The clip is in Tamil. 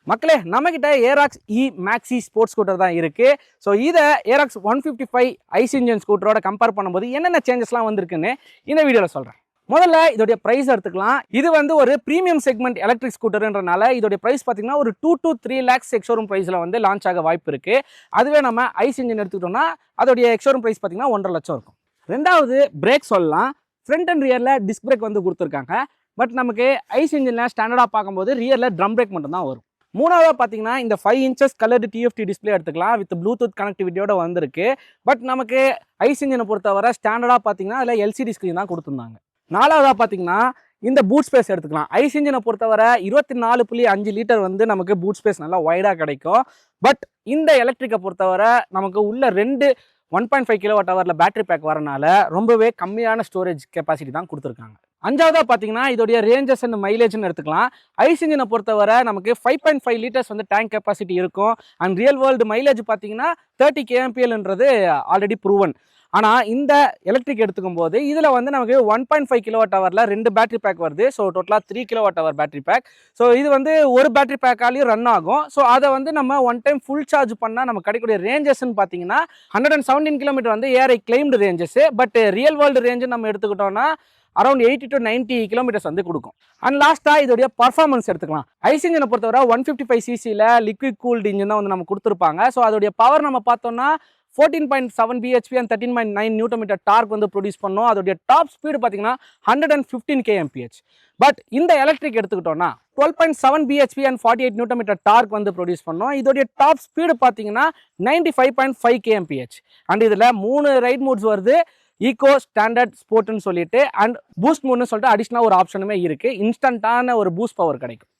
மக்களே நம்மகிட்ட ஏராக்ஸ் இ மேக்ஸி ஸ்போர்ட்ஸ் ஸ்கூட்டர் தான் இருக்கு. ஸோ இதை ஏராக்ஸ் 155 ஐஸ் இன்ஜின் ஸ்கூட்டரோட கம்பேர் பண்ணும்போது என்னென்ன சேஞ்சஸ்லாம் வந்திருக்குன்னு இந்த வீடியோவில் சொல்கிறேன். முதல்ல இதோடைய ப்ரைஸ் எடுத்துக்கலாம். இது வந்து ஒரு ப்ரீமியம் செக்மெண்ட் எலக்ட்ரிக் ஸ்கூட்டர்ன்றனால இதோடைய ப்ரைஸ் பார்த்தீங்கன்னா ஒரு 2 to 3 lakhs எக்ஸோரூம் ப்ரைஸில் வந்து லான்ச் ஆக வாய்ப்பு இருக்குது. அதுவே நம்ம ஐஸ் இன்ஜின் எடுத்துக்கிட்டோம்னா அதோடைய எக்ஸோரூம் ப்ரைஸ் பார்த்தீங்கன்னா 1.5 லட்சம் இருக்கும். ரெண்டாவது பிரேக் சொல்லலாம். ஃப்ரண்ட் அண்ட் ரியரில் டிஸ்க் பிரேக் வந்து கொடுத்துருக்காங்க. பட் நமக்கு ஐஸ் இன்ஜினில் ஸ்டாண்டர்டாக பார்க்கும்போது ரியரில் ட்ரம் பிரேக் மட்டும் தான் வரும். மூணாவதாக பார்த்தீங்கன்னா இந்த 5 inches கலர்டு டிஎஃப்டி டிஸ்பிளே எடுத்துக்கலாம். வித் ப்ளூடூத் கனெக்டிவிட்டியோட வந்திருக்கு. பட் நமக்கு ஐஸ் இன்ஜினை பொறுத்தவரை ஸ்டாண்டர்டாக பார்த்தீங்கன்னா அதில் எல்சிடி ஸ்க்ரீன் தான் கொடுத்துருந்தாங்க. நாலாவதாக பார்த்தீங்கன்னா இந்த பூட் ஸ்பேஸ் எடுத்துக்கலாம். ஐஸ் இன்ஜினை பொறுத்தவரை 24.5 லிட்டர் வந்து நமக்கு பூட் ஸ்பேஸ் நல்லா வைடாக கிடைக்கும். பட் இந்த எலக்ட்ரிக்கை பொறுத்தவரை நமக்கு உள்ள 1.5 kWh பேட்டரி பேக் வரனால ரொம்பவே கம்மியான ஸ்டோரேஜ் கெப்பாசிட்டி தான் கொடுத்துருக்காங்க. அஞ்சாவதாக பார்த்தீங்கன்னா இதோடைய ரேஞ்சஸ் அண்ட் மைலேஜ்னு எடுத்துக்கலாம். ஐஸ் இன்ஜினை பொறுத்தவரை நமக்கு 5.5 லிட்டர்ஸ் வந்து டேங்க் கெப்பாசிட்டி இருக்கும். அண்ட் ரியல் வேர்ல்டு மைலேஜ் பார்த்தீங்கன்னா 30 kmpl ஆல்ரெடி ப்ரூவன். ஆனால் இந்த எலக்ட்ரிக் எடுத்துக்கும் போது இதில் வந்து நமக்கு 1.5 kWh 2 பேட்டரி பேக் வருது. ஸோ டோட்டலாக 3 kWh பேட்டரி பேக். ஸோ இது வந்து ஒரு பேட்டரி பேக்காலையும் ரன் ஆகும். ஸோ அதை வந்து நம்ம ஒன் டைம் ஃபுல் சார்ஜ் பண்ணால் நமக்கு கிடைக்கக்கூடிய ரேஞ்சஸ்ன்னு பார்த்தீங்கன்னா 117 கிலோமீட்டர் வந்து ARI claimed ranges. But real world range நம்ம எடுத்துக்கிட்டோம்னா அரௌண்ட் 80 to 90 கிலோமீட்டர்ஸ் வந்து கொடுக்கும். அண்ட் லாஸ்ட்டாக இதோடைய பர்ஃபார்மன்ஸ் எடுத்துக்கலாம். ஐஸ் இன்ஜினை பொறுத்தவரை 155cc லிக்விட் கூல்டு இன்ஜின் தான் வந்து நம்ம கொடுத்துருப்பாங்க. ஸோ அதோடைய பவர் நம்ம பார்த்தோம்னா 14.7 bhp and 13.9 Nm டார்க் வந்து ப்ரொடியூஸ் பண்ணோம். அதோடைய டாப் ஸ்பீடு பார்த்தீங்கன்னா 115 kmph. பட் இந்த எலக்ட்ரிக் எடுத்துக்கிட்டோம்னா 12.7 bhp and 48 Nm டார்க் வந்து ப்ரொடியூஸ் பண்ணோம். இதோடைய டாப் ஸ்பீடு பார்த்தீங்கன்னா 95.5 kmph. அண்ட் இதில் 3 ரைட் மோட்ஸ் வருது. ஈகோ, ஸ்டாண்டர்ட், ஸ்போர்ட்னு சொல்லிட்டு அண்ட் பூஸ்ட் மோட்னு சொல்லிட்டு அடிஷ்னலாக ஒரு ஆப்ஷனுமே இருக்குது. இன்ஸ்டன்ட்டான ஒரு பூஸ்ட் பவர் கிடைக்கும்.